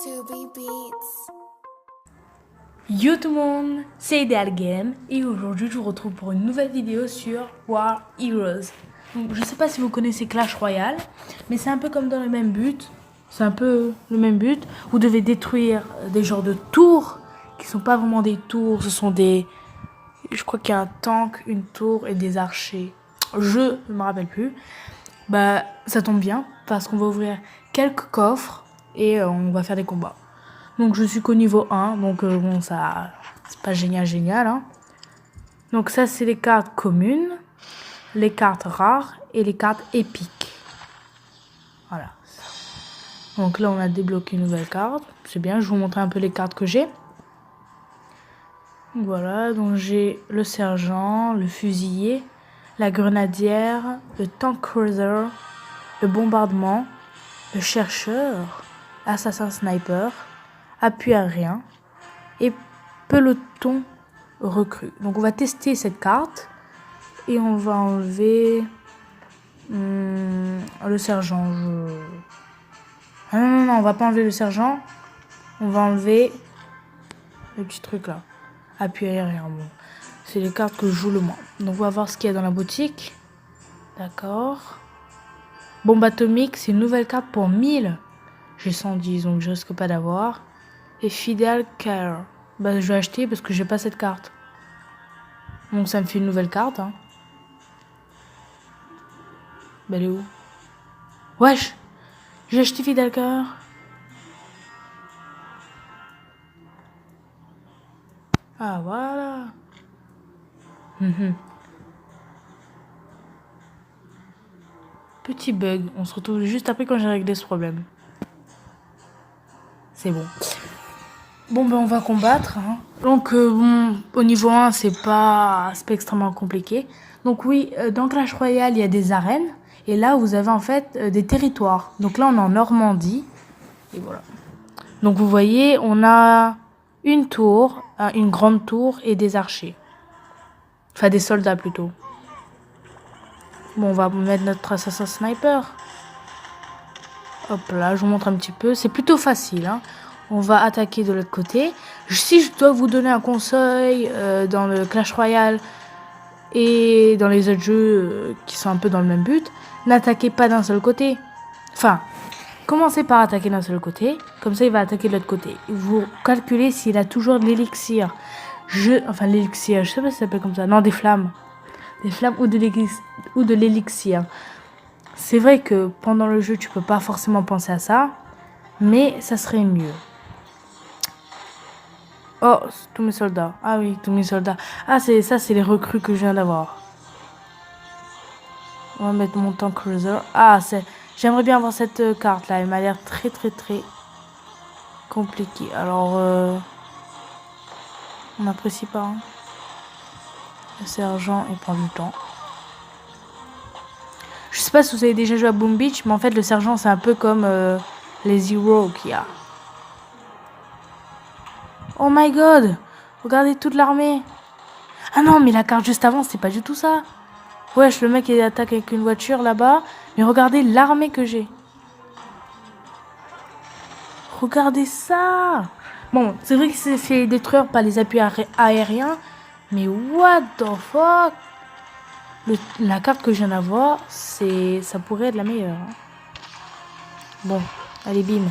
To be beats. Yo tout le monde, c'est Ideal Game et aujourd'hui je vous retrouve pour une nouvelle vidéo sur War Heroes. Donc, je sais pas si vous connaissez Clash Royale, mais c'est un peu comme dans le même but. C'est un peu le même but. Vous devez détruire des genres de tours qui sont pas vraiment des tours, ce sont des... Je crois qu'il y a un tank, une tour et des archers. Je ne me rappelle plus. Bah ça tombe bien parce qu'on va ouvrir quelques coffres et on va faire des combats. Donc je suis qu'au niveau 1, donc bon ça c'est pas génial hein. Donc ça c'est les cartes communes, les cartes rares et les cartes épiques. Voilà. Donc là on a débloqué une nouvelle carte, c'est bien, je vous montre un peu les cartes que j'ai. Voilà, donc j'ai le sergent, le fusilier, la grenadière, le tank cruiser, le bombardement, le chercheur, assassin sniper, appui aérien et peloton recrue. Donc on va tester cette carte et on va enlever le sergent. Ah non, on va pas enlever le sergent. On va enlever le petit truc là. Appui aérien. Bon. C'est les cartes que je joue le moins. Donc on va voir ce qu'il y a dans la boutique. D'accord. Bombe atomique, c'est une nouvelle carte pour 1000. J'ai 110 donc je risque pas d'avoir. Et Fidel Care. Bah, je vais acheter parce que j'ai pas cette carte. Donc ça me fait une nouvelle carte. Hein. Bah, elle est où? Wesh! J'ai acheté Fidel Care. Ah, voilà. Petit bug. On se retrouve juste après quand j'ai réglé ce problème. C'est bon. Bon, ben on va combattre. Hein. Donc, bon, au niveau 1, c'est pas extrêmement compliqué. Donc oui, dans Clash Royale, il y a des arènes. Et là, vous avez en fait des territoires. Donc là, on est en Normandie. Et voilà. Donc vous voyez, on a une tour, une grande tour et des archers. Enfin, des soldats plutôt. Bon, on va mettre notre assassin sniper. Hop là, je vous montre un petit peu. C'est plutôt facile, hein. On va attaquer de l'autre côté. Si je dois vous donner un conseil dans le Clash Royale et dans les autres jeux qui sont un peu dans le même but, n'attaquez pas d'un seul côté. Enfin, commencez par attaquer d'un seul côté. Comme ça, il va attaquer de l'autre côté. Vous calculez s'il a toujours de l'élixir. Enfin, l'élixir, je sais pas si ça s'appelle comme ça. Non, des flammes. Des flammes ou de l'élixir. C'est vrai que pendant le jeu, tu peux pas forcément penser à ça. Mais ça serait mieux. Oh, tous mes soldats. Ah oui, tous mes soldats. Ah, c'est les recrues que je viens d'avoir. On va mettre mon tank cruiser. Ah, j'aimerais bien avoir cette carte là. Elle m'a l'air très compliquée. Alors, on n'apprécie pas. Hein. Le sergent, il prend du temps. Je sais pas si vous avez déjà joué à Boom Beach, mais en fait, le sergent, c'est un peu comme les heroes qu'il y a. Oh my god! Regardez toute l'armée! Ah non, mais la carte juste avant, c'est pas du tout ça! Wesh, le mec il attaque avec une voiture là-bas. Mais regardez l'armée que j'ai! Regardez ça! Bon, c'est vrai que c'est fait détruire par les appuis aériens. Mais what the fuck? La carte que je viens d'avoir, ça pourrait être la meilleure. Hein. Bon, allez, bim.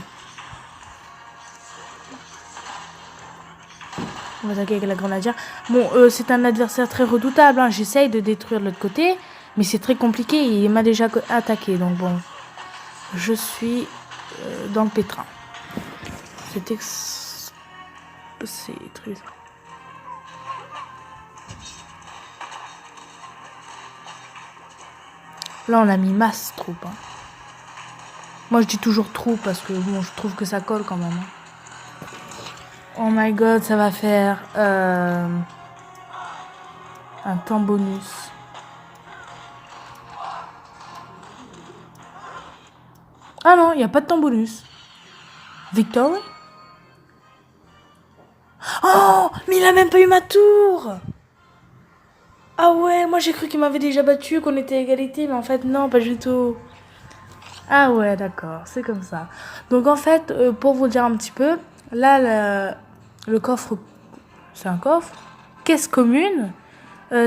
On va attaquer avec la grenadière. Bon, c'est un adversaire très redoutable. Hein. J'essaye de détruire de l'autre côté. Mais c'est très compliqué. Il m'a déjà attaqué. Donc bon, je suis dans le pétrin. C'est très... Là, on a mis masse troupe. Hein. Moi, je dis toujours troupe parce que bon, je trouve que ça colle quand même. Hein. Oh my god, ça va faire un temps bonus. Ah non, il n'y a pas de temps bonus. Victory? Oh, mais il a même pas eu ma tour. Ah ouais, moi j'ai cru qu'il m'avait déjà battu, qu'on était à égalité, mais en fait non, pas du tout. Ah ouais, d'accord, c'est comme ça. Donc en fait, pour vous dire un petit peu, là, le coffre, c'est un coffre. Caisse commune,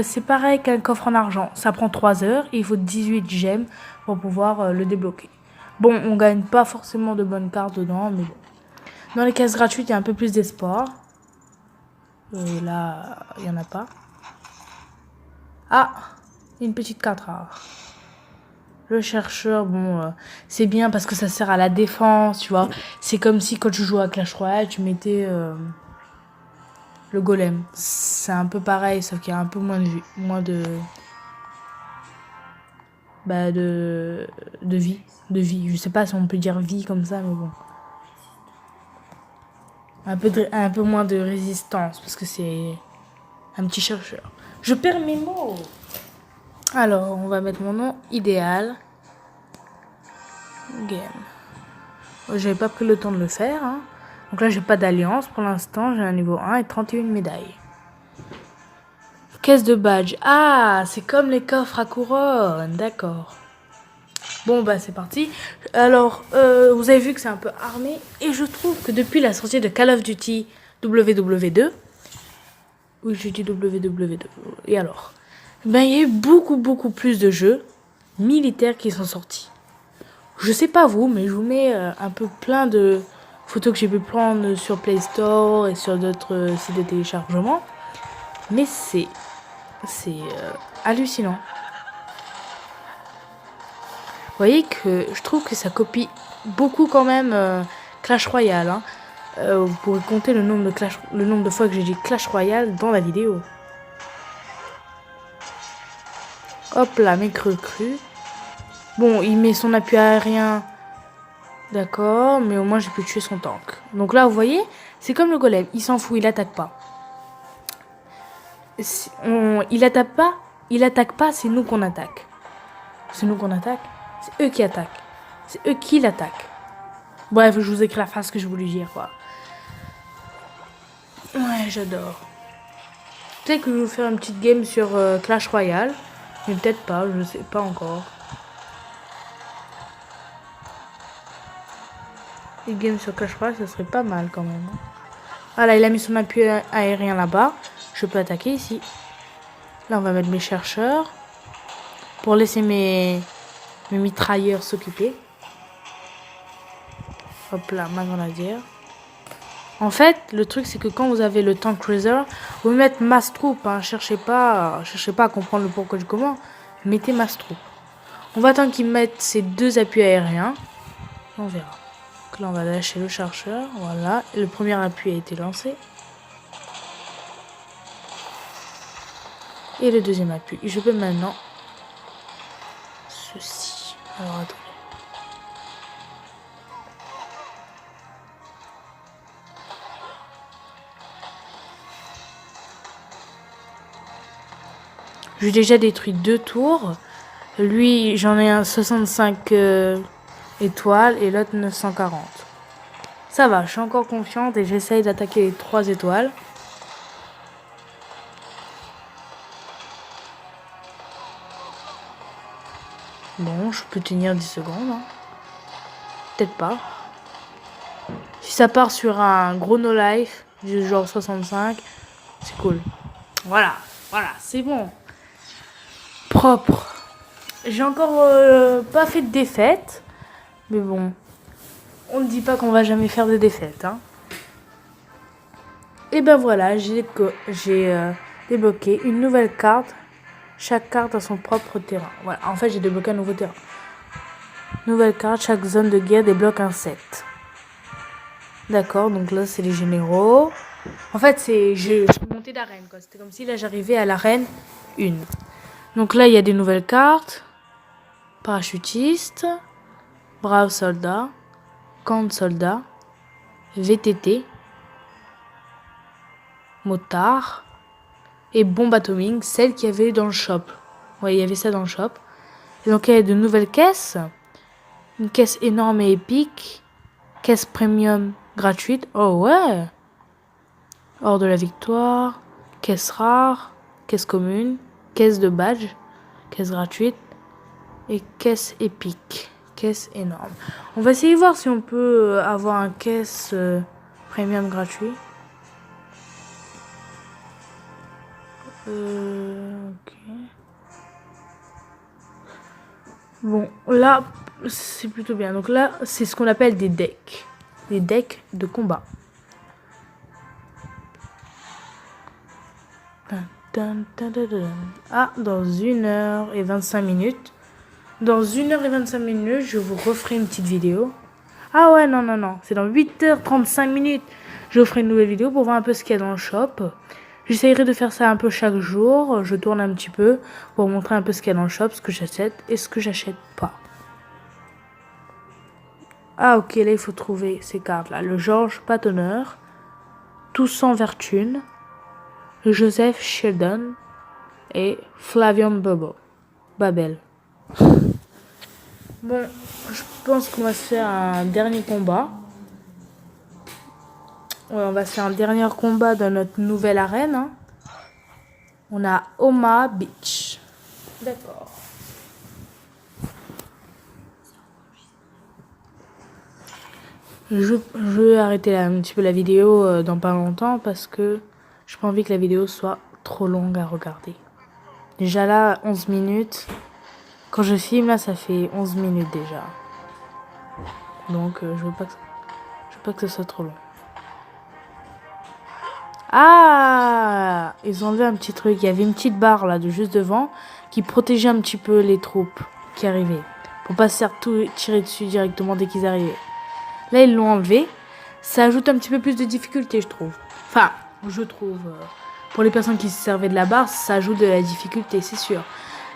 c'est pareil qu'un coffre en argent. Ça prend 3 heures et il faut 18 gemmes pour pouvoir le débloquer. Bon, on gagne pas forcément de bonnes cartes dedans, mais bon. Dans les caisses gratuites, il y a un peu plus d'espoir. Là, il n'y en a pas. Ah, une petite carte rare. Le chercheur, bon, c'est bien parce que ça sert à la défense, tu vois. C'est comme si quand tu jouais à Clash Royale, tu mettais le golem. C'est un peu pareil, sauf qu'il y a un peu moins de vie. Moins de. Bah, de vie. De vie. Je sais pas si on peut dire vie comme ça, mais bon. Un peu moins de résistance parce que c'est un petit chercheur. Je perds mes mots. Alors, on va mettre mon nom idéal. Game. J'avais pas pris le temps de le faire. Hein. Donc là, j'ai pas d'alliance pour l'instant. J'ai un niveau 1 et 31 médailles. Caisse de badge. Ah, c'est comme les coffres à couronne. D'accord. Bon, bah, c'est parti. Alors, vous avez vu que c'est un peu armé. Et je trouve que depuis la sortie de Call of Duty WW2. Oui, j'ai dit WW2. Et alors? Ben, il y a eu beaucoup plus de jeux militaires qui sont sortis. Je sais pas vous, mais je vous mets un peu plein de photos que j'ai pu prendre sur Play Store et sur d'autres sites de téléchargement. Mais c'est hallucinant. Vous voyez que je trouve que ça copie beaucoup quand même Clash Royale. Hein. Vous pourrez compter le nombre de fois que j'ai dit Clash Royale dans la vidéo. Hop là, mes cru. Bon, il met son appui aérien. D'accord, mais au moins j'ai pu tuer son tank. Donc là, vous voyez, c'est comme le golem. Il s'en fout, il attaque pas. Il attaque pas, c'est nous qu'on attaque. C'est nous qu'on attaque. C'est eux qui attaquent. C'est eux qui l'attaquent. Bref, je vous écris la phrase que je voulais dire, quoi. Ouais, j'adore. Peut-être que je vais vous faire une petite game sur Clash Royale. Mais peut-être pas, je sais pas encore. Une game sur Clash Royale, ça serait pas mal quand même. Voilà, il a mis son appui aérien là-bas. Je peux attaquer ici. Là, on va mettre mes chercheurs. Pour laisser mes mitrailleurs s'occuper. Hop là, ma grenadière. En fait, le truc, c'est que quand vous avez le tank cruiser, vous mettez mass troupe. Hein. Cherchez pas à comprendre le pourquoi du comment. Mettez mass troupe. On va attendre qu'ils mettent ces deux appuis aériens. On verra. Donc là, on va lâcher le chercheur. Voilà. Et le premier appui a été lancé. Et le deuxième appui. Je peux maintenant ceci. Alors, attendez. J'ai déjà détruit 2 tours. Lui, j'en ai un 65 étoiles et l'autre 940. Ça va, je suis encore confiante et j'essaye d'attaquer les 3 étoiles. Bon, je peux tenir 10 secondes. Hein. Peut-être pas. Si ça part sur un gros no life, du genre 65, c'est cool. Voilà, c'est bon. Propre. J'ai encore pas fait de défaite. Mais bon, on ne dit pas qu'on va jamais faire de défaite. Hein. Et ben voilà, j'ai débloqué une nouvelle carte. Chaque carte a son propre terrain. Voilà, en fait, j'ai débloqué un nouveau terrain. Nouvelle carte, chaque zone de guerre débloque un set. D'accord, donc là, c'est les généraux. En fait, je suis montée d'arène, quoi. C'était comme si là, j'arrivais à l'arène 1. Donc là, il y a des nouvelles cartes. Parachutiste, brave soldat, camp de soldat, VTT, motard et bombe atomique, celle qu'il y avait dans le shop. Ouais, il y avait ça dans le shop. Et donc il y a de nouvelles caisses. Une caisse énorme et épique. Caisse premium gratuite. Oh ouais. Hors de la victoire. Caisse rare. Caisse commune. Caisse de badge. Caisse gratuite. Et caisse épique. caisse énorme. On va essayer de voir si on peut avoir un caisse premium gratuit. Ok. Bon, là, c'est plutôt bien. Donc là, c'est ce qu'on appelle des decks. Des decks de combat. Ah, dans 1h25 minutes. Dans 1h25 minutes, je vous referai une petite vidéo. Ah ouais, non, non, non. C'est dans 8h35 minutes. Je vous ferai une nouvelle vidéo pour voir un peu ce qu'il y a dans le shop. J'essayerai de faire ça un peu chaque jour. Je tourne un petit peu pour montrer un peu ce qu'il y a dans le shop, ce que j'achète et ce que j'achète pas. Ah ok, là il faut trouver ces cartes là. Le George Pattonner, Toussaint Vertune, Joseph Sheldon et Flavian Babel. Bon, je pense qu'on va se faire un dernier combat. Ouais, on va se faire un dernier combat dans notre nouvelle arène. Hein. On a Omaha Beach. D'accord. Je vais arrêter un petit peu la vidéo dans pas longtemps parce que j'ai pas envie que la vidéo soit trop longue à regarder. Déjà là, 11 minutes. Quand je filme, là, ça fait 11 minutes déjà. Donc, je veux pas que ce soit trop long. Ah! Ils ont enlevé un petit truc. Il y avait une petite barre là, de juste devant, qui protégeait un petit peu les troupes qui arrivaient. Pour pas se faire tout tirer dessus directement dès qu'ils arrivaient. Là, ils l'ont enlevé. Ça ajoute un petit peu plus de difficulté, je trouve. Enfin, je trouve. Pour les personnes qui se servaient de la barre, ça ajoute de la difficulté, c'est sûr.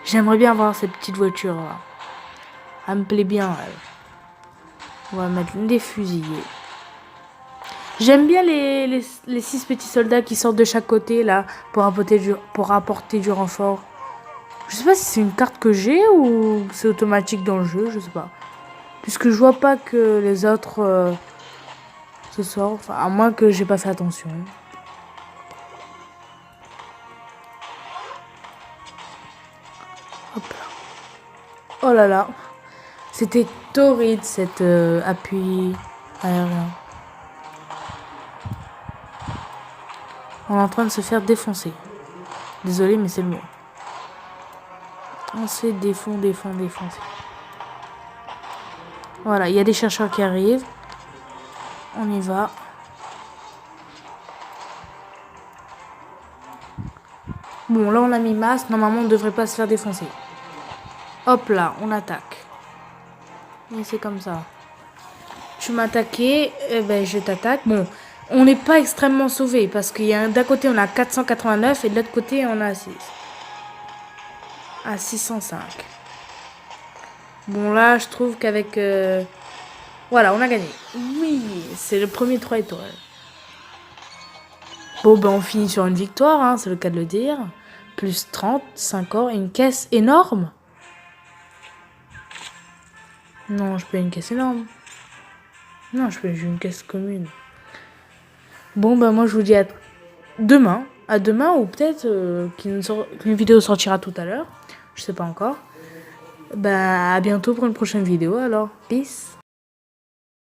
J'aimerais bien avoir cette petite voiture là. Elle me plaît bien, elle. On va mettre des fusillés. J'aime bien les 6 petits soldats qui sortent de chaque côté là pour apporter du renfort. Je sais pas si c'est une carte que j'ai ou c'est automatique dans le jeu, je sais pas. Puisque je vois pas que les autres se sortent, enfin, à moins que j'ai pas fait attention. Hop là. Oh là là. C'était torride cet appui aérien. On est en train de se faire défoncer. Désolé, mais c'est le mot. On se défoncer. Voilà, il y a des chercheurs qui arrivent. On y va. Bon, là, on a mis masse. Normalement, on ne devrait pas se faire défoncer. Hop là, on attaque. Et c'est comme ça. Tu m'as attaqué, eh ben, je t'attaque. Bon, on n'est pas extrêmement sauvé parce qu'il y a d'un côté, on a 489 et de l'autre côté, on a 6. À 605. Bon, là, je trouve qu'avec... Voilà, on a gagné. Oui, c'est le premier 3 étoiles. Bon, ben, on finit sur une victoire, hein, c'est le cas de le dire. Plus 30, 5 or et une caisse énorme. Non, je peux une caisse énorme. Non, je peux une caisse commune. Bon, ben, moi, je vous dis à demain. À demain ou peut-être qu'une vidéo sortira tout à l'heure. Je sais pas encore. Ben, à bientôt pour une prochaine vidéo alors. Peace.